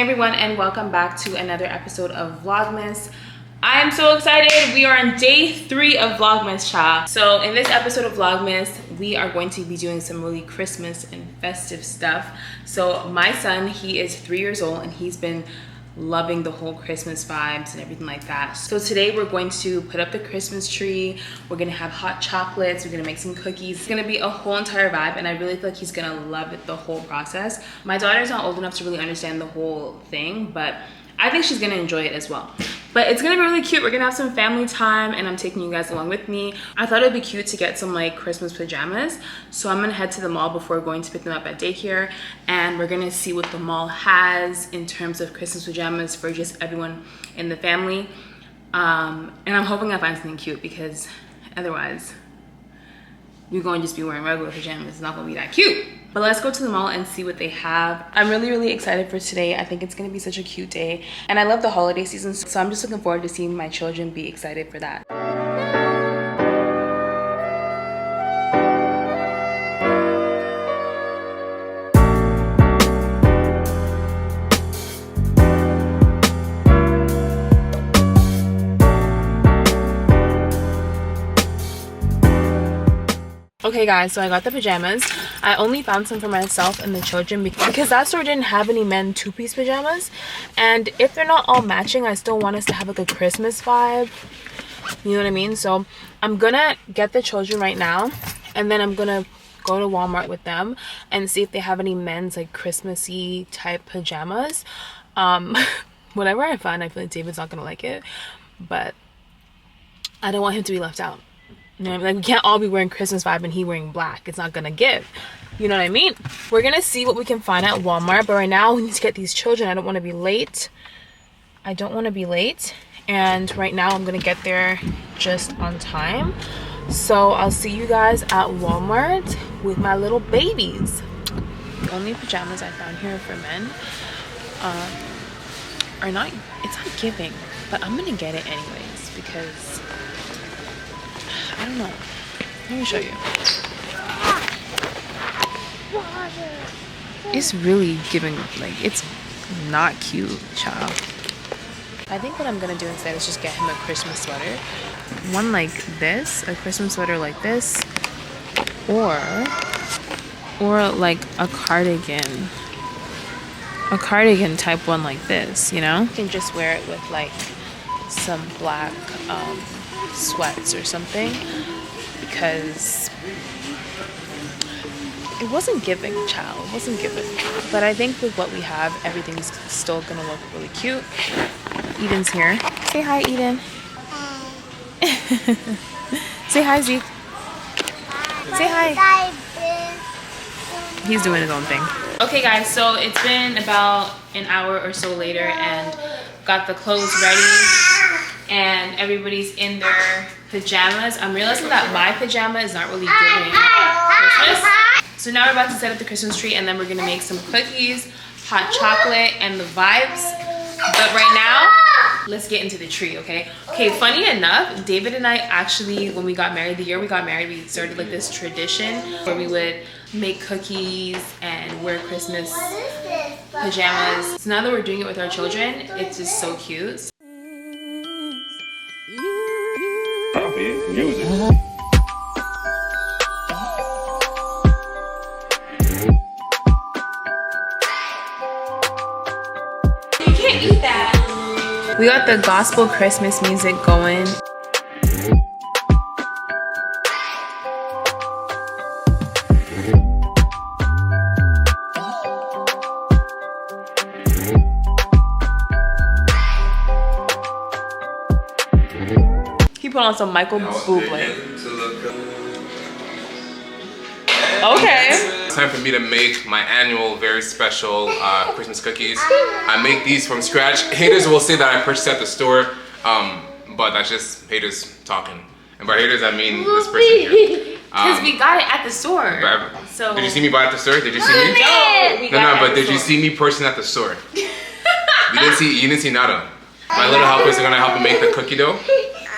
everyone, and welcome back to another episode of Vlogmas. I am so excited. We are on day 3 of Vlogmas, child. So in this episode of Vlogmas, we are going to be doing some really Christmas and festive stuff. So my son, he is 3 years old and he's been loving the whole Christmas vibes and everything like that. So today we're going to put up the Christmas tree. We're gonna have hot chocolates. We're gonna make some cookies. It's gonna be a whole entire vibe, and I really feel like he's gonna love it, the whole process. My daughter's not old enough to really understand the whole thing, but I think she's gonna enjoy it as well. But it's gonna be really cute. We're gonna have some family time and I'm taking you guys along with me. I thought it'd be cute to get some like Christmas pajamas. So I'm gonna head to the mall before going to pick them up at daycare, and we're gonna see what the mall has in terms of Christmas pajamas for just everyone in the family. And I'm hoping I find something cute, because otherwise we're gonna just be wearing regular pajamas. It's not gonna be that cute. But let's go to the mall and see what they have. I'm really excited for today. I think it's gonna be such a cute day. And I love the holiday season, so I'm just looking forward to seeing my children be excited for that. Okay guys, so I got the pajamas. I only found some for myself and the children because that store didn't have any men 2-piece pajamas, and if they're not all matching, I still want us to have like a Christmas vibe, you know what I mean? So I'm gonna get the children right now, and then I'm gonna go to Walmart with them and see if they have any men's like Christmassy type pajamas. Whatever I find, I feel like David's not gonna like it, but I don't want him to be left out. You know what I mean? Like, we can't all be wearing Christmas vibe and he wearing black. It's not gonna give. You know what I mean? We're gonna see what we can find at Walmart, but right now we need to get these children. I don't want to be late. And right now I'm gonna get there just on time. So I'll see you guys at Walmart with my little babies. The only pajamas I found here for men are not, it's not giving, but I'm gonna get it anyways because I don't know. Let me show you. It's really giving, like, it's not cute, child. I think what I'm gonna do instead is just get him a Christmas sweater. One like this, a Christmas sweater like this, or like a cardigan. A cardigan type one like this, you know? You can just wear it with like some black sweats or something, because it wasn't giving, child. It wasn't giving. But I think with what we have, everything's still gonna look really cute. Eden's here. Say hi, Eden. Say hi, Zeke. Say hi. He's doing his own thing. Okay guys, so it's been about an hour or so later and got the clothes ready. And everybody's in their pajamas. I'm realizing that my pajama is not really giving Christmas. So now we're about to set up the Christmas tree, and then we're gonna make some cookies, hot chocolate, and the vibes. But right now, let's get into the tree, okay? Okay, funny enough, David and I actually, when we got married, the year we got married, we started like this tradition where we would make cookies and wear Christmas pajamas. So now that we're doing it with our children, it's just so cute. Music. You can't eat that. We got the gospel Christmas music going. Put on some Michael Bublé. Okay. It's time for me to make my annual, very special Christmas cookies. I make these from scratch. Haters will say that I purchased at the store, but that's just haters talking. And by haters, I mean this person here. Because we got it at the store. So did you see me buy it at the store? Did you see me? No, but did you see me personally at the store? You didn't see nada. My little helpers are gonna help me make the cookie dough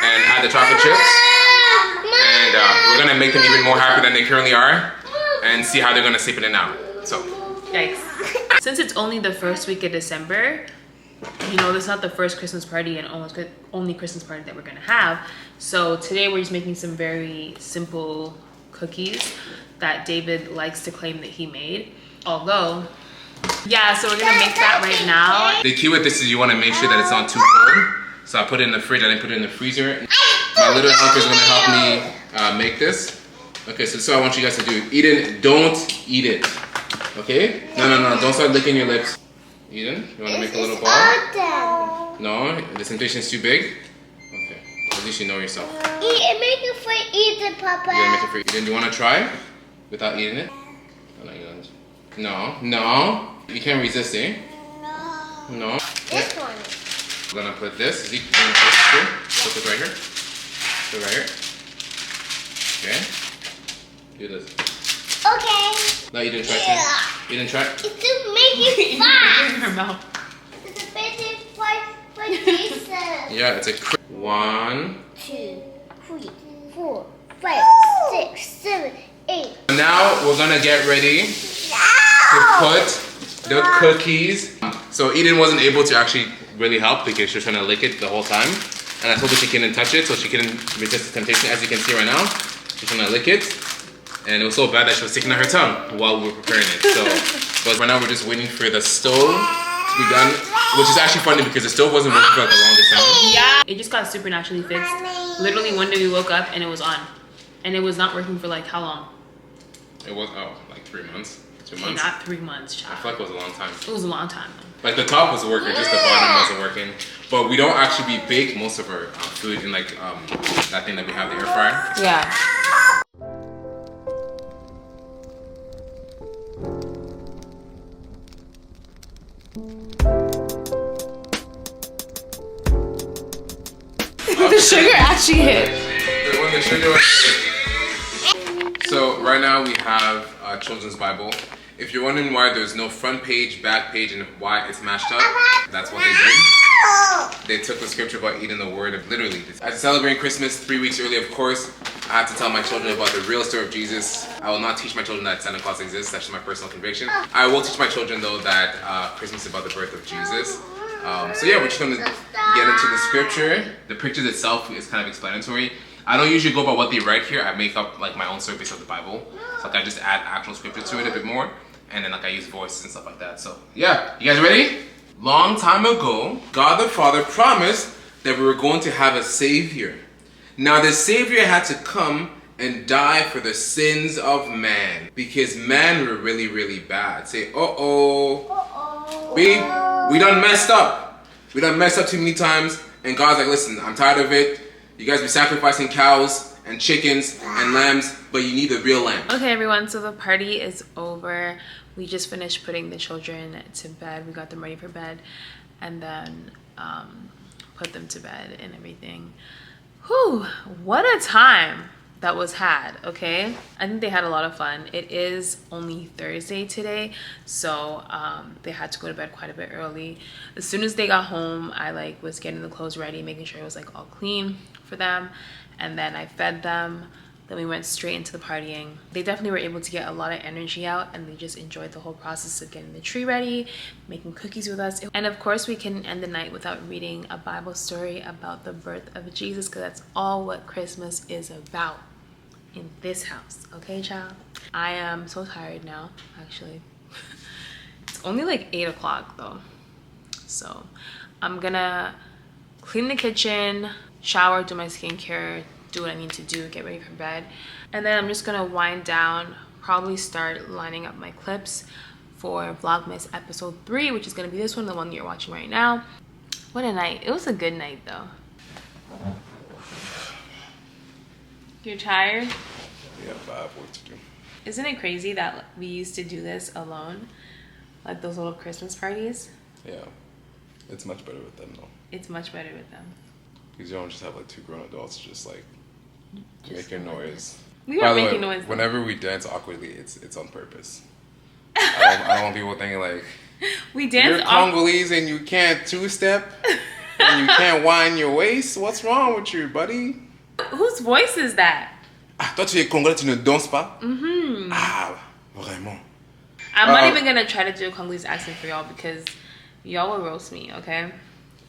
and add the chocolate chips, and we're gonna make them even more happy than they currently are, and see how they're gonna sleep in it now. So Yikes. Since it's only the first week of December, you know, this is not the first Christmas party and almost only Christmas party that we're gonna have. So today we're just making some very simple cookies that David likes to claim that he made. Although, yeah, so we're gonna make that right now. The key with this is you wanna make sure that it's not too cold. So I put it in the fridge, I didn't put it in the freezer. My little helper is gonna help me make this. Okay, so this is what I want you guys to do. Eden, don't eat it. Okay? No, don't start licking your lips. Eden, you wanna make a little ball? No, the temptation is too big? Okay, at least you know yourself. Make it for Eden, Papa. You gotta make it for Eden. Do you wanna try without eating it? No. You can't resist, eh? No. This one. I'm gonna put this. Zeke, you gonna put this here? Put this right here. Put it right here. Okay. Do this. Okay. No, you didn't try it. You didn't try it? It's to make it fast. In her mouth. It's a basic for Jesus. Yeah, it's a 1, 2, 3, 4, 5, 6, 7, 8. Now we're gonna get ready to put the cookies. So Eden wasn't able to actually really help because she was trying to lick it the whole time. And I told her she couldn't touch it so she couldn't resist the temptation. As you can see right now, she's trying to lick it. And it was so bad that she was sticking out her tongue while we were preparing it. So, but right now we're just waiting for the stove to be done. Which is actually funny because the stove wasn't working for like the longest time. Yeah, it just got supernaturally fixed. Literally one day we woke up and it was on. And it was not working for like how long? It was, like 3 months, 2 Okay, months. not 3 months, I child. feel like it was a long time. It was a long time. Like the top was working, just the bottom wasn't working. But we don't actually bake most of our food in like that thing that we have, the air fryer. Yeah. The sugar actually hit. When the sugar was So right now we have a children's Bible. If you're wondering why there's no front page, back page, and why it's mashed up, that's what they did. They took the scripture about eating the word of literally. As celebrating Christmas 3 weeks early, of course, I have to tell my children about the real story of Jesus. I will not teach my children that Santa Claus exists. That's just my personal conviction. I will teach my children though that Christmas is about the birth of Jesus. So yeah, we're just gonna get into the scripture. The pictures itself is kind of explanatory. I don't usually go by what they write here. I make up like my own story based on the Bible. So like I just add actual scripture to it a bit more. And then like I use voices and stuff like that. So yeah, you guys ready? Long time ago, God the Father promised that we were going to have a Savior. Now the Savior had to come and die for the sins of man. Because man were really, really bad. Say, uh-oh. We done messed up. We done messed up too many times. And God's like, listen, I'm tired of it. You guys be sacrificing cows and chickens and lambs, but you need the real lamb. Okay, everyone, so the party is over. We just finished putting the children to bed. We got them ready for bed and then put them to bed and everything. Whew, what a time that was had, okay? I think they had a lot of fun. It is only Thursday today, so they had to go to bed quite a bit early. As soon as they got home, I like was getting the clothes ready, making sure it was like all clean for them, and then I fed them. Then we went straight into the partying. They definitely were able to get a lot of energy out, and they just enjoyed the whole process of getting the tree ready, making cookies with us. And of course, we couldn't end the night without reading a Bible story about the birth of Jesus, because that's all what Christmas is about in this house. Okay, child? I am so tired now, actually. It's only like 8 o'clock though. So I'm gonna clean the kitchen, shower, do my skincare, do what I need to do, get ready for bed. And then I'm just gonna wind down, probably start lining up my clips for Vlogmas episode 3, which is gonna be this one, the one you're watching right now. What a night. It was a good night though. You're tired? Yeah, but I have work to do. Isn't it crazy that we used to do this alone? Like those little Christmas parties? Yeah, it's much better with them though. It's much better with them. Because you don't just have like 2 grown adults just like making noise. We By were the making way, noise. whenever we dance awkwardly, it's on purpose. I don't want people thinking like, We dance you're Congolese and you can't 2-step and you can't wind your waist. What's wrong with you, buddy? Whose voice is that? Ah, toi tu es Congolais, tu ne danses pas? Mm-hmm. Ah, vraiment. I'm not even gonna try to do a Congolese accent for y'all because y'all will roast me, okay?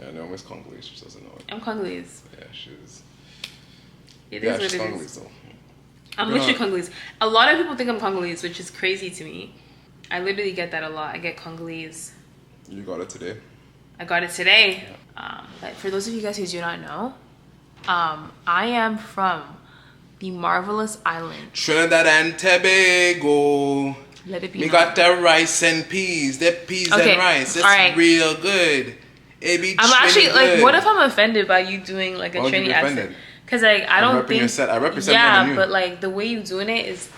Yeah, no, Miss Congolese. She doesn't know it. I'm Congolese. Yeah, she's. It Yeah, is she's what it Congolese is. though. I'm literally Congolese. A lot of people think I'm Congolese, which is crazy to me. I literally get that a lot. I get Congolese. You got it today. I got it today. But for those of you guys who do not know, I am from the marvelous island Trinidad and Tobago. Let it be We known. got the rice and peas. The peas Okay, and rice. It's alright. real good. It be I'm actually Trini like, good. what if I'm offended by you doing like a Why would you Trini be accent? offended? Because like I don't repping think your set. I represent yeah, more than you. but like the way you doing it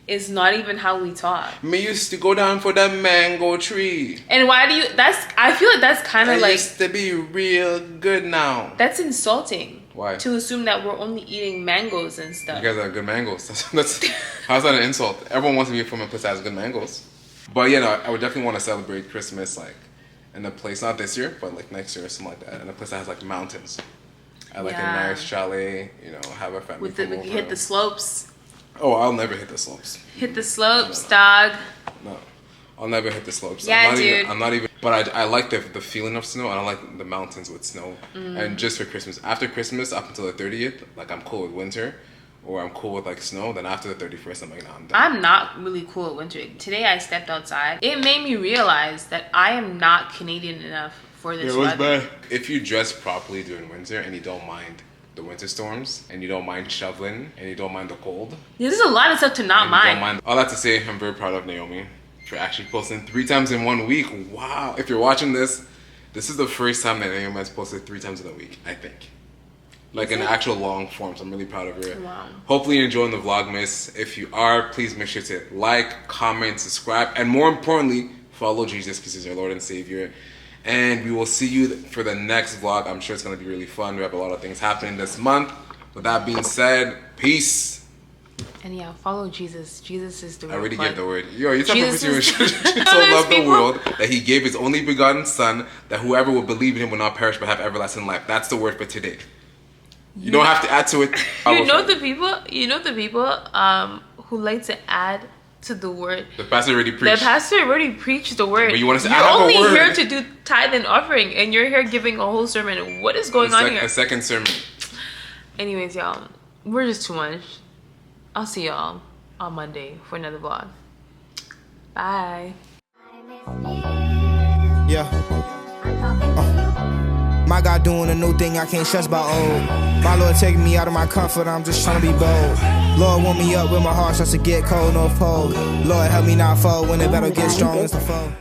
is not even how we talk. Me used to go down for the mango tree. And why do you? I feel like that's kind of It like used to be real good now. that's insulting. Why? To assume that we're only eating mangoes and stuff. You guys are good mangoes. That's how's that an insult? Everyone wants to be from a place that has good mangoes. But yeah, no, I would definitely want to celebrate Christmas like in a place, not this year, but like next year or something like that, in a place that has like mountains. At like a nice chalet, you know, have a family With the come over. hit the slopes. Oh, I'll never hit the slopes. Hit the slopes, dog. No, I'll never hit the slopes. Yeah, I'm not even. But I like the feeling of snow. I don't like the mountains with snow. And just for Christmas, after Christmas up until the 30th, like I'm cool with winter, or I'm cool with like snow. Then after the 31st, I'm like, nah, I'm done. I'm not really cool with winter. Today I stepped outside. It made me realize that I am not Canadian enough for this weather. If you dress properly during winter and you don't mind the winter storms, and you don't mind shoveling, and you don't mind the cold, There's a lot of stuff to not and you don't mind. mind. All that to say, I'm very proud of Naomi for actually posting 3 times in 1 week. Wow! If you're watching this, this is the first time that Naomi has posted 3 times in a week. I think, like in actual long form. So I'm really proud of her. Wow. Hopefully you're enjoying the Vlogmas. If you are, please make sure to like, comment, subscribe, and more importantly, follow Jesus because he's our Lord and Savior. And we will see you for the next vlog. I'm sure it's going to be really fun. We have a lot of things happening this month. With that being said, peace. And yeah, follow Jesus. Jesus is the I real already plug. get the word. Yo, you're talking about Jesus Jesus is- so loved the people. world that he gave his only begotten son, that whoever will believe in him will not perish but have everlasting life. That's the word for today. You don't have to add to it. You know the people who like to add to the word. The pastor already preached. The pastor already preached the word. But you want to say, you're I have a only word. here to do tithe and offering, and you're here giving a whole sermon. What is going on here? A second sermon. Anyways, y'all, we're just too much. I'll see y'all on Monday for another vlog. Bye. Yeah. My God doing a new thing I can't stress about old. My Lord taking me out of my comfort, I'm just trying to be bold. Lord woke me up when my heart starts to get cold, North Pole. Lord help me not fall when the battle gets strong as the foe.